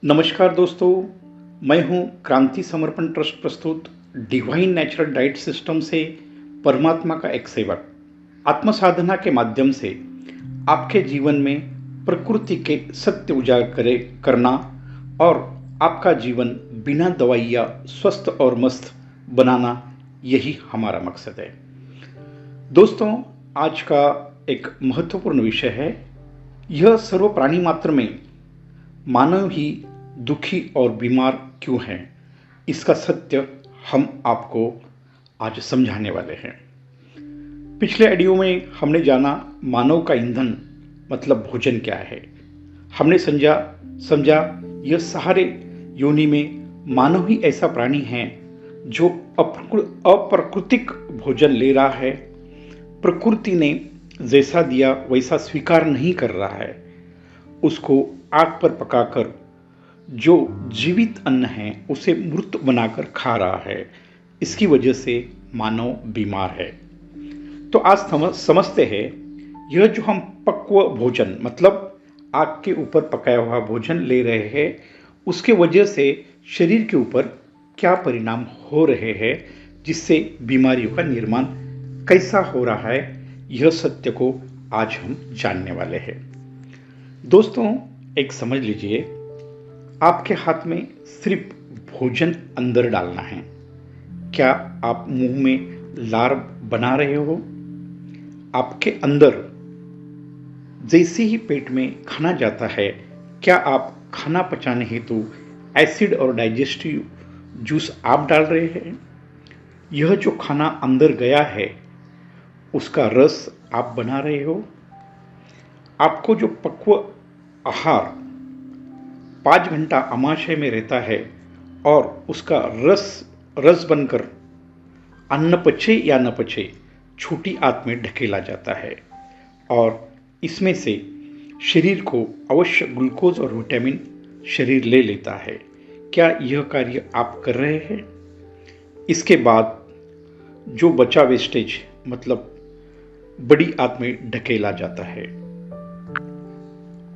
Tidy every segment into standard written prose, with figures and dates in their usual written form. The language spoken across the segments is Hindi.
नमस्कार दोस्तों, मैं हूं क्रांति समर्पण ट्रस्ट प्रस्तुत डिवाइन नेचुरल डाइट सिस्टम से परमात्मा का एक सेवक। आत्म साधना के माध्यम से आपके जीवन में प्रकृति के सत्य उजागर करना और आपका जीवन बिना दवाइयाँ स्वस्थ और मस्त बनाना, यही हमारा मकसद है। दोस्तों, आज का एक महत्वपूर्ण विषय है, यह सर्व प्राणी मात्र में मानव ही दुखी और बीमार क्यों है, इसका सत्य हम आपको आज समझाने वाले हैं। पिछले ऑडियो में हमने जाना मानव का ईंधन मतलब भोजन क्या है। हमने समझा यह सारे योनि में मानव ही ऐसा प्राणी है जो अप्राकृतिक भोजन ले रहा है। प्रकृति ने जैसा दिया वैसा स्वीकार नहीं कर रहा है, उसको आग पर पकाकर जो जीवित अन्न है उसे मृत बनाकर खा रहा है। इसकी वजह से मानव बीमार है। तो आज समझते हैं, यह जो हम पक्व भोजन मतलब आग के ऊपर पकाया हुआ भोजन ले रहे हैं, उसके वजह से शरीर के ऊपर क्या परिणाम हो रहे हैं, जिससे बीमारियों का निर्माण कैसा हो रहा है, यह सत्य को आज हम जानने वाले हैं। दोस्तों, एक समझ लीजिए, आपके हाथ में सिर्फ भोजन अंदर डालना है। क्या आप मुंह में लार बना रहे हो? आपके अंदर जैसे ही पेट में खाना जाता है, क्या आप खाना पचाने हेतु एसिड और डाइजेस्टिव जूस आप डाल रहे हैं? यह जो खाना अंदर गया है उसका रस आप बना रहे हो? आपको जो पक्व आहार 5 घंटा आमाशय में रहता है और उसका रस बनकर अन्न पचे या न पचे छोटी आंत में ढकेला जाता है और इसमें से शरीर को अवश्य ग्लूकोज और विटामिन शरीर ले लेता है। क्या यह कार्य आप कर रहे हैं? इसके बाद जो बचा वेस्टेज मतलब बड़ी आंत में ढकेला जाता है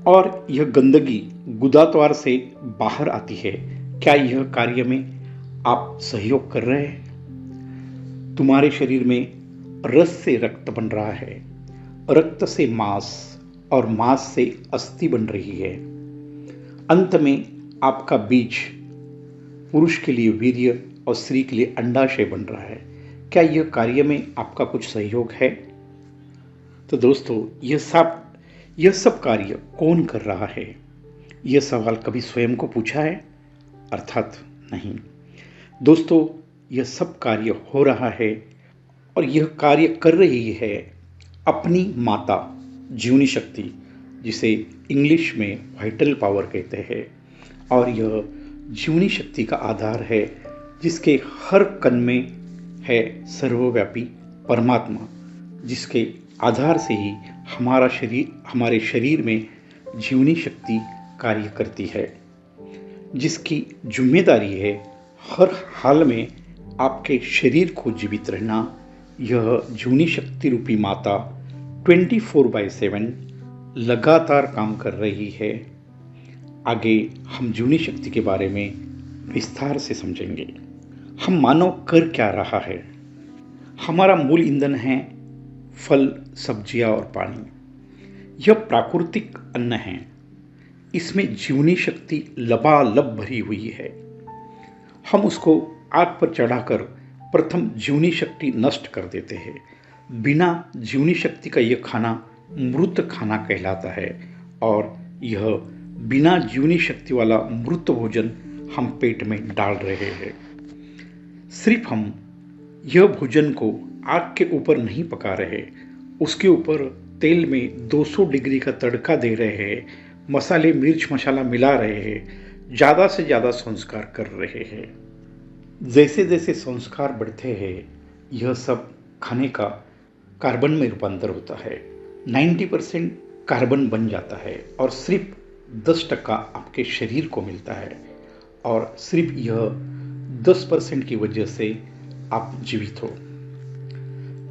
और यह गंदगी गुदाद्वार से बाहर आती है। क्या यह कार्य में आप सहयोग कर रहे हैं? तुम्हारे शरीर में रस से रक्त बन रहा है, रक्त से मांस और मांस से अस्थि बन रही है। अंत में आपका बीज पुरुष के लिए वीर्य और स्त्री के लिए अंडाशय बन रहा है। क्या यह कार्य में आपका कुछ सहयोग है? तो दोस्तों, यह सब कार्य कौन कर रहा है? यह सवाल कभी स्वयं को पूछा है? अर्थात नहीं। दोस्तों, यह सब कार्य हो रहा है और यह कार्य कर रही है अपनी माता जीवनी शक्ति, जिसे इंग्लिश में वाइटल पावर कहते हैं। और यह जीवनी शक्ति का आधार है जिसके हर कण में है सर्वव्यापी परमात्मा, जिसके आधार से ही हमारे शरीर में जीवनी शक्ति कार्य करती है, जिसकी जिम्मेदारी है हर हाल में आपके शरीर को जीवित रहना। यह जीवनी शक्ति रूपी माता 24/7 लगातार काम कर रही है। आगे हम जीवनी शक्ति के बारे में विस्तार से समझेंगे। हम मानव कर क्या रहा है? हमारा मूल ईंधन है फल, सब्जियां और पानी। यह प्राकृतिक अन्न है। इसमें जीवनी शक्ति लबालब भरी हुई है। हम उसको आग पर चढ़ाकर प्रथम जीवनी शक्ति नष्ट कर देते हैं। बिना जीवनी शक्ति का यह खाना मृत खाना कहलाता है और यह बिना जीवनी शक्ति वाला मृत भोजन हम पेट में डाल रहे हैं। सिर्फ हम यह भोजन को आग के ऊपर नहीं पका रहे, उसके ऊपर तेल में 200 डिग्री का तड़का दे रहे हैं, मसाले मिर्च मसाला मिला रहे हैं, ज़्यादा से ज़्यादा संस्कार कर रहे हैं। जैसे जैसे संस्कार बढ़ते हैं, यह सब खाने का कार्बन में रूपांतर होता है। 90% कार्बन बन जाता है और सिर्फ 10% आपके शरीर को मिलता है और सिर्फ यह 10% की वजह से आप जीवित हो।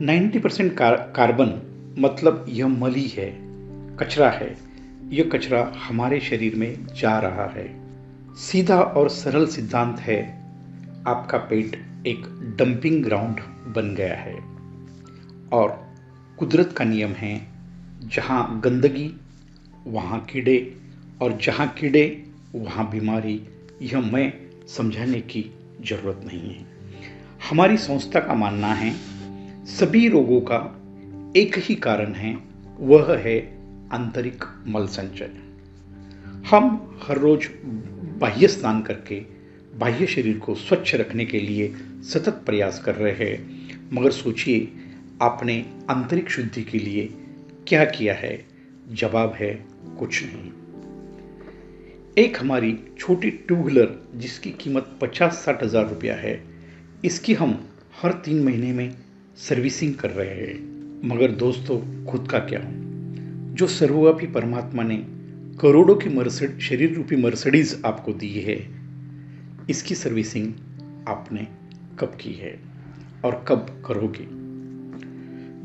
90% कार्बन मतलब यह मली है, कचरा है। यह कचरा हमारे शरीर में जा रहा है सीधा और सरल सिद्धांत है, आपका पेट एक डंपिंग ग्राउंड बन गया है और कुदरत का नियम है, जहाँ गंदगी वहाँ कीड़े और जहाँ कीड़े वहाँ बीमारी। यह मैं समझाने की जरूरत नहीं है। हमारी संस्था का मानना है, सभी रोगों का एक ही कारण है, वह है आंतरिक मल संचय। हम हर रोज बाह्य स्नान करके बाह्य शरीर को स्वच्छ रखने के लिए सतत प्रयास कर रहे हैं, मगर सोचिए आपने आंतरिक शुद्धि के लिए क्या किया है? जवाब है कुछ नहीं। एक हमारी छोटी टू व्हीलर जिसकी कीमत 50-60 हज़ार रुपया है, इसकी हम हर 3 महीने में सर्विसिंग कर रहे हैं। मगर दोस्तों, खुद का क्या? जो सर्वव्यापी परमात्मा ने करोड़ों की शरीर रूपी मर्सिडीज आपको दी है, इसकी सर्विसिंग आपने कब की है और कब करोगे?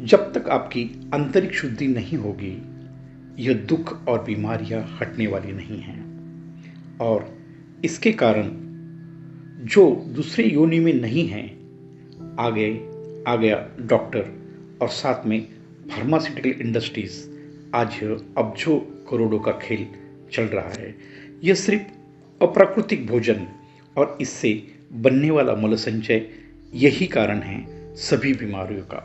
जब तक आपकी आंतरिक शुद्धि नहीं होगी, यह दुख और बीमारियां हटने वाली नहीं हैं। और इसके कारण जो दूसरे योनि में नहीं है, आ गया डॉक्टर और साथ में फार्मास्यूटिकल इंडस्ट्रीज। आज अब जो करोड़ों का खेल चल रहा है, यह सिर्फ अप्राकृतिक भोजन और इससे बनने वाला मल संचय, यही कारण है सभी बीमारियों का।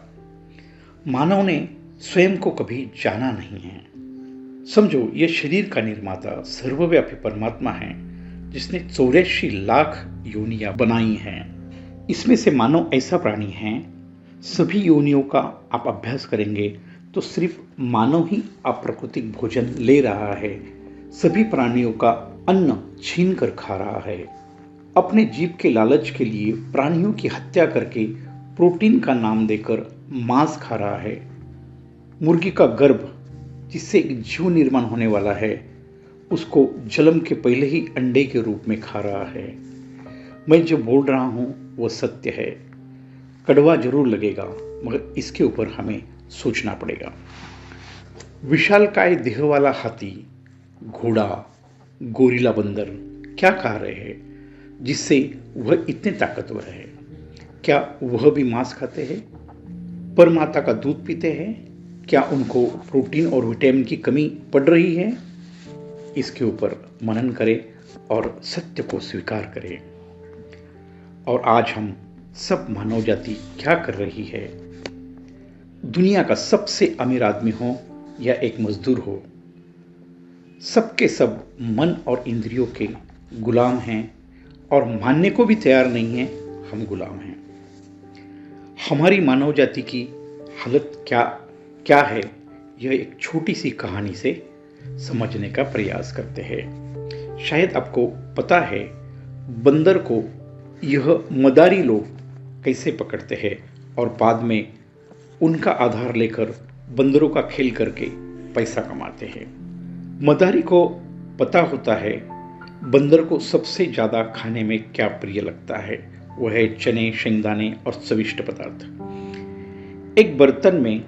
मानव ने स्वयं को कभी जाना नहीं है। समझो, यह शरीर का निर्माता सर्वव्यापी परमात्मा है, जिसने 84 लाख योनियां बनाई हैं। इसमें से मानव ऐसा प्राणी है, सभी योनियों का आप अभ्यास करेंगे तो सिर्फ मानव ही अप्राकृतिक भोजन ले रहा है, सभी प्राणियों का अन्न छीन कर खा रहा है। अपने जीभ के लालच के लिए प्राणियों की हत्या करके प्रोटीन का नाम देकर मांस खा रहा है। मुर्गी का गर्भ, जिससे एक जीव निर्माण होने वाला है, उसको जन्म के पहले ही अंडे के रूप में खा रहा है। मैं जो बोल रहा हूं वो सत्य है। कड़वा जरूर लगेगा, मगर इसके ऊपर हमें सोचना पड़ेगा। विशालकाय देह वाला हाथी, घोड़ा, गोरिल्ला बंदर क्या खा रहे हैं जिससे वह इतने ताकतवर है? क्या वह भी मांस खाते हैं? परमाता का दूध पीते हैं? क्या उनको प्रोटीन और विटामिन की कमी पड़ रही है? इसके ऊपर मनन करें और सत्य को स्वीकार करें। और आज हम सब मानव जाति क्या कर रही है? दुनिया का सबसे अमीर आदमी हो या एक मजदूर हो, सबके सब मन और इंद्रियों के गुलाम हैं और मानने को भी तैयार नहीं है हम गुलाम हैं। हमारी मानव जाति की हालत क्या है, यह एक छोटी सी कहानी से समझने का प्रयास करते हैं। शायद आपको पता है, बंदर को यह मदारी लोग कैसे पकड़ते हैं और बाद में उनका आधार लेकर बंदरों का खेल करके पैसा कमाते हैं। मदारी को पता होता है बंदर को सबसे ज़्यादा खाने में क्या प्रिय लगता है, वह है चने, शेंगदाने और स्वादिष्ट पदार्थ। एक बर्तन में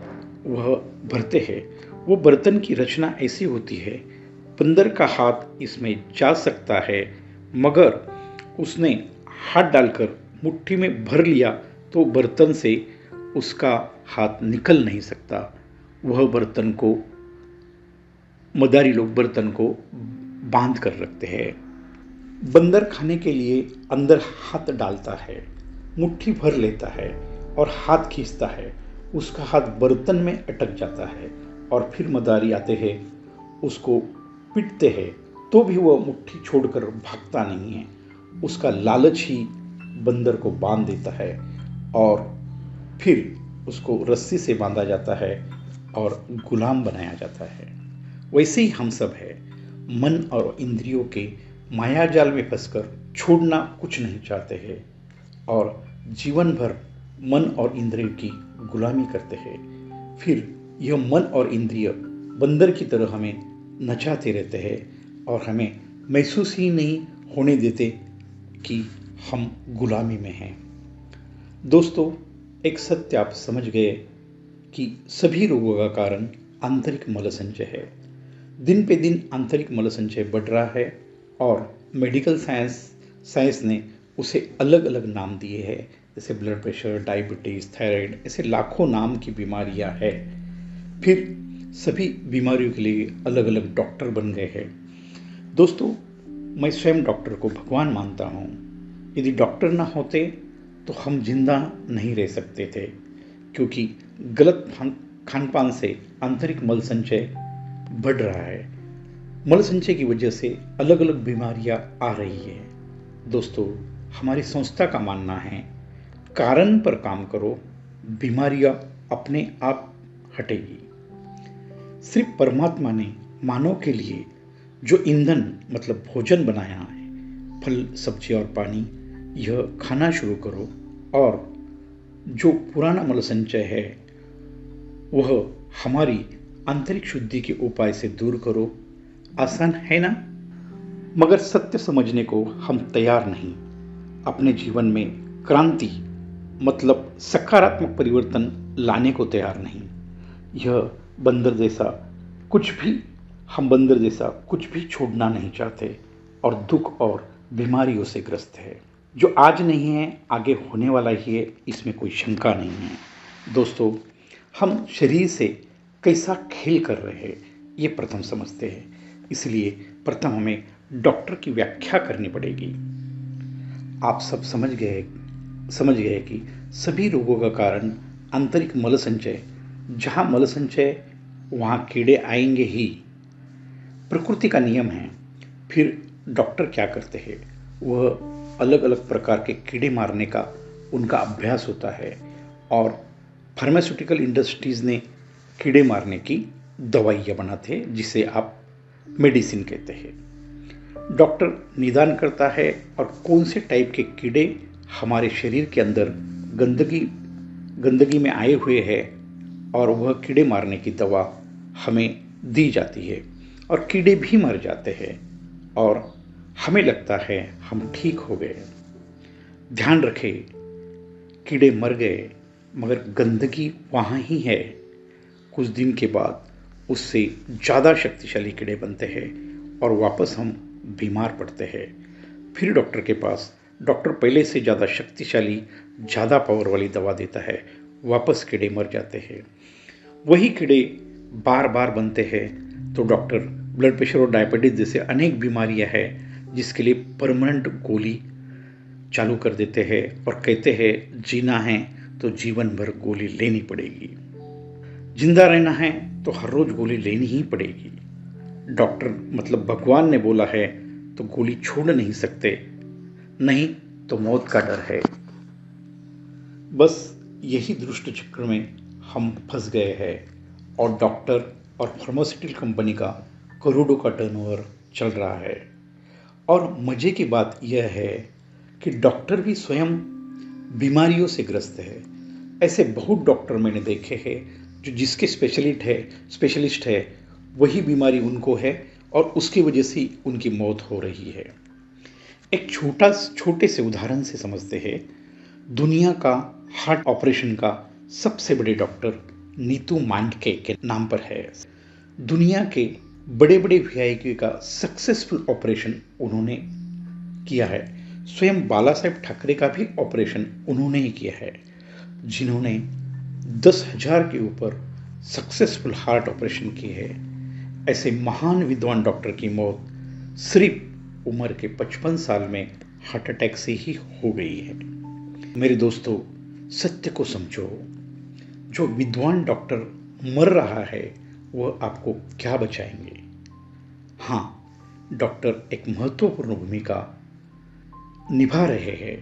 वह भरते हैं। वो बर्तन की रचना ऐसी होती है, बंदर का हाथ इसमें जा सकता है, मगर उसने हाथ डालकर मुट्ठी में भर लिया तो बर्तन से उसका हाथ निकल नहीं सकता। वह बर्तन को मदारी लोग बर्तन को बांध कर रखते हैं। बंदर खाने के लिए अंदर हाथ डालता है, मुट्ठी भर लेता है और हाथ खींचता है। उसका हाथ बर्तन में अटक जाता है और फिर मदारी आते हैं, उसको पीटते हैं, तो भी वह मुट्ठी छोड़कर भागता नहीं है। उसका लालच ही बंदर को बांध देता है और फिर उसको रस्सी से बांधा जाता है और गुलाम बनाया जाता है। वैसे ही हम सब है, मन और इंद्रियों के मायाजाल में फंसकर छोड़ना कुछ नहीं चाहते हैं और जीवन भर मन और इंद्रिय की गुलामी करते हैं। फिर यह मन और इंद्रिय बंदर की तरह हमें नचाते रहते हैं और हमें महसूस ही नहीं होने देते कि हम गुलामी में हैं। दोस्तों, एक सत्य आप समझ गए कि सभी रोगों का कारण आंतरिक मल संचय है। दिन पे दिन आंतरिक मल संचय बढ़ रहा है और मेडिकल साइंस ने उसे अलग अलग नाम दिए हैं, जैसे ब्लड प्रेशर, डायबिटीज़, थायराइड, ऐसे लाखों नाम की बीमारियां हैं। फिर सभी बीमारियों के लिए अलग अलग डॉक्टर बन गए हैं। दोस्तों, मैं स्वयं डॉक्टर को भगवान मानता हूँ। यदि डॉक्टर ना होते तो हम जिंदा नहीं रह सकते थे, क्योंकि गलत खान पान से आंतरिक मल संचय बढ़ रहा है। मल संचय की वजह से अलग अलग बीमारियां आ रही है। दोस्तों, हमारी संस्था का मानना है, कारण पर काम करो, बीमारियां अपने आप हटेगी। सिर्फ परमात्मा ने मानव के लिए जो ईंधन मतलब भोजन बनाया है, फल, सब्जी और पानी, यह खाना शुरू करो और जो पुराना मल संचय है वह हमारी आंतरिक शुद्धि के उपाय से दूर करो। आसान है ना? मगर सत्य समझने को हम तैयार नहीं। अपने जीवन में क्रांति मतलब सकारात्मक परिवर्तन लाने को तैयार नहीं। यह बंदर जैसा हम बंदर जैसा कुछ भी छोड़ना नहीं चाहते और दुख और बीमारियों से ग्रस्त है। जो आज नहीं है आगे होने वाला ही है, इसमें कोई शंका नहीं है। दोस्तों, हम शरीर से कैसा खेल कर रहे हैं ये प्रथम समझते हैं। इसलिए प्रथम हमें डॉक्टर की व्याख्या करनी पड़ेगी। आप सब समझ गए कि सभी रोगों का कारण आंतरिक मल संचय, जहां मल संचय वहां कीड़े आएंगे ही, प्रकृति का नियम है। फिर डॉक्टर क्या करते हैं? वह अलग अलग प्रकार के कीड़े मारने का उनका अभ्यास होता है और फार्मास्यूटिकल इंडस्ट्रीज ने कीड़े मारने की दवाइयाँ बनाते हैं, जिसे आप मेडिसिन कहते हैं। डॉक्टर निदान करता है और कौन से टाइप के कीड़े हमारे शरीर के अंदर गंदगी में आए हुए हैं, और वह कीड़े मारने की दवा हमें दी जाती है और कीड़े भी मर जाते हैं और हमें लगता है हम ठीक हो गए। ध्यान रखें, कीड़े मर गए मगर गंदगी वहाँ ही है। कुछ दिन के बाद उससे ज़्यादा शक्तिशाली कीड़े बनते हैं और वापस हम बीमार पड़ते हैं। फिर डॉक्टर के पास, डॉक्टर पहले से ज़्यादा शक्तिशाली, ज़्यादा पावर वाली दवा देता है, वापस कीड़े मर जाते हैं। वही कीड़े बार बार बनते हैं तो डॉक्टर ब्लड प्रेशर और डायबिटीज जैसे अनेक बीमारियां हैं जिसके लिए परमानेंट गोली चालू कर देते हैं और कहते हैं जीना है तो जीवन भर गोली लेनी पड़ेगी, जिंदा रहना है तो हर रोज गोली लेनी ही पड़ेगी। डॉक्टर मतलब भगवान ने बोला है तो गोली छोड़ नहीं सकते, नहीं तो मौत का डर है। बस यही दुष्ट चक्र में हम फंस गए हैं और डॉक्टर और फार्मास्यूटिकल कंपनी का करोड़ों का टर्नओवर चल रहा है। और मजे की बात यह है कि डॉक्टर भी स्वयं बीमारियों से ग्रस्त है। ऐसे बहुत डॉक्टर मैंने देखे हैं जो जिसके स्पेशलिस्ट है वही बीमारी उनको है और उसकी वजह से उनकी मौत हो रही है। एक छोटे से उदाहरण से समझते हैं। दुनिया का हार्ट ऑपरेशन का सबसे बड़े डॉक्टर नीतू मांडके के नाम पर है। दुनिया के बड़े बड़े वीआईपी का सक्सेसफुल ऑपरेशन उन्होंने किया है। स्वयं बाला साहेब ठाकरे का भी ऑपरेशन उन्होंने ही किया है, जिन्होंने 10,000 के ऊपर सक्सेसफुल हार्ट ऑपरेशन किए हैं। ऐसे महान विद्वान डॉक्टर की मौत सिर्फ उम्र के 55 साल में हार्ट अटैक से ही हो गई है। मेरे दोस्तों, सत्य को समझो। जो विद्वान डॉक्टर मर रहा है वह आपको क्या बचाएंगे? हाँ, डॉक्टर एक महत्वपूर्ण भूमिका निभा रहे हैं।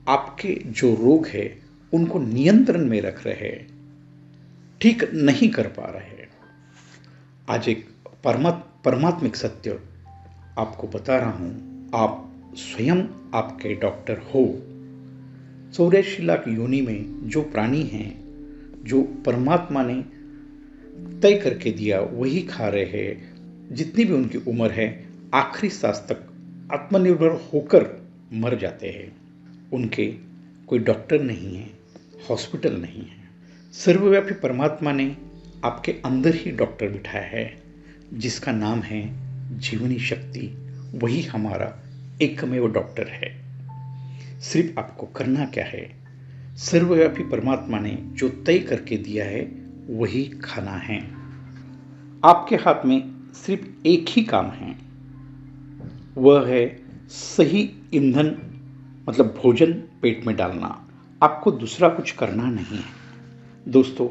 आपके जो रोग है उनको नियंत्रण में रख रहे हैं, ठीक नहीं कर पा रहे हैं। आज एक परमात्मिक सत्य आपको बता रहा हूं, आप स्वयं आपके डॉक्टर हो। 84 लाख योनि में जो प्राणी हैं, जो परमात्मा ने तय करके दिया वही खा रहे हैं। जितनी भी उनकी उम्र है, आखिरी सांस तक आत्मनिर्भर होकर मर जाते हैं। उनके कोई डॉक्टर नहीं है, हॉस्पिटल नहीं है। सर्वव्यापी परमात्मा ने आपके अंदर ही डॉक्टर बिठाया है, जिसका नाम है जीवनी शक्ति। वही हमारा एकमेव डॉक्टर है। सिर्फ आपको करना क्या है, सर्वव्यापी परमात्मा ने जो तय करके दिया है वही खाना है। आपके हाथ में सिर्फ एक ही काम है, वह है सही ईंधन मतलब भोजन पेट में डालना। आपको दूसरा कुछ करना नहीं है। दोस्तों,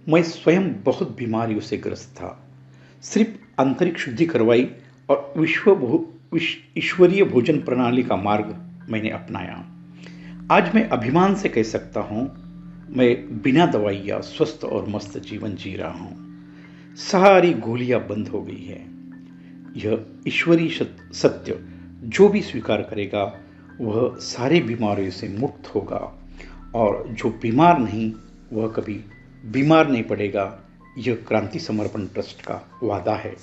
मैं स्वयं बहुत बीमारियों से ग्रस्त था। सिर्फ आंतरिक शुद्धि करवाई और ईश्वरीय भोजन प्रणाली का मार्ग मैंने अपनाया। आज मैं अभिमान से कह सकता हूं, मैं बिना दवाइयां स्वस्थ और मस्त जीवन जी रहा हूं। सारी गोलियां बंद हो गई है। यह ईश्वरीय सत्य जो भी स्वीकार करेगा वह सारी बीमारियों से मुक्त होगा, और जो बीमार नहीं वह कभी बीमार नहीं पड़ेगा। यह क्रांति समर्पण ट्रस्ट का वादा है।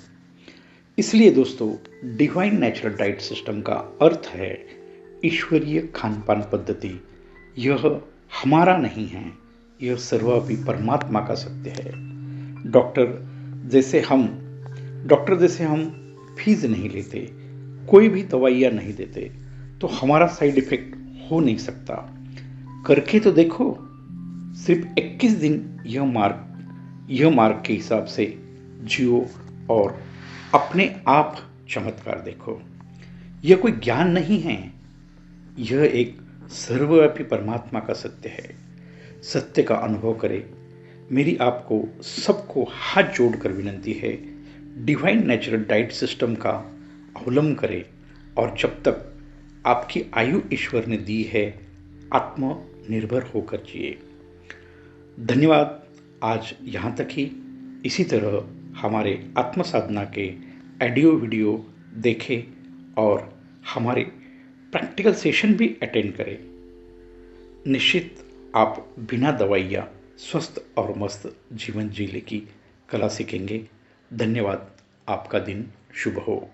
इसलिए दोस्तों, डिवाइन नेचुरल डाइट सिस्टम का अर्थ है ईश्वरीय खान पान पद्धति। यह हमारा नहीं है, यह सर्वव्यापी परमात्मा का सत्य है। डॉक्टर जैसे हम फीस नहीं लेते, कोई भी दवाइयाँ नहीं देते, तो हमारा साइड इफेक्ट हो नहीं सकता। करके तो देखो। सिर्फ 21 दिन यह मार्ग के हिसाब से जियो और अपने आप चमत्कार देखो। यह कोई ज्ञान नहीं है, यह एक सर्वव्यापी परमात्मा का सत्य है। सत्य का अनुभव करें। मेरी आपको सबको हाथ जोड़कर विनती है, डिवाइन नेचुरल डाइट सिस्टम का अवलंबन करें, और जब तक आपकी आयु ईश्वर ने दी है, आत्मनिर्भर होकर जिए। धन्यवाद। आज यहाँ तक ही। इसी तरह हमारे आत्म साधना के ऑडियो वीडियो देखें और हमारे प्रैक्टिकल सेशन भी अटेंड करें। निश्चित आप बिना दवाइयाँ स्वस्थ और मस्त जीवन जीने की कला सीखेंगे। धन्यवाद। आपका दिन शुभ हो।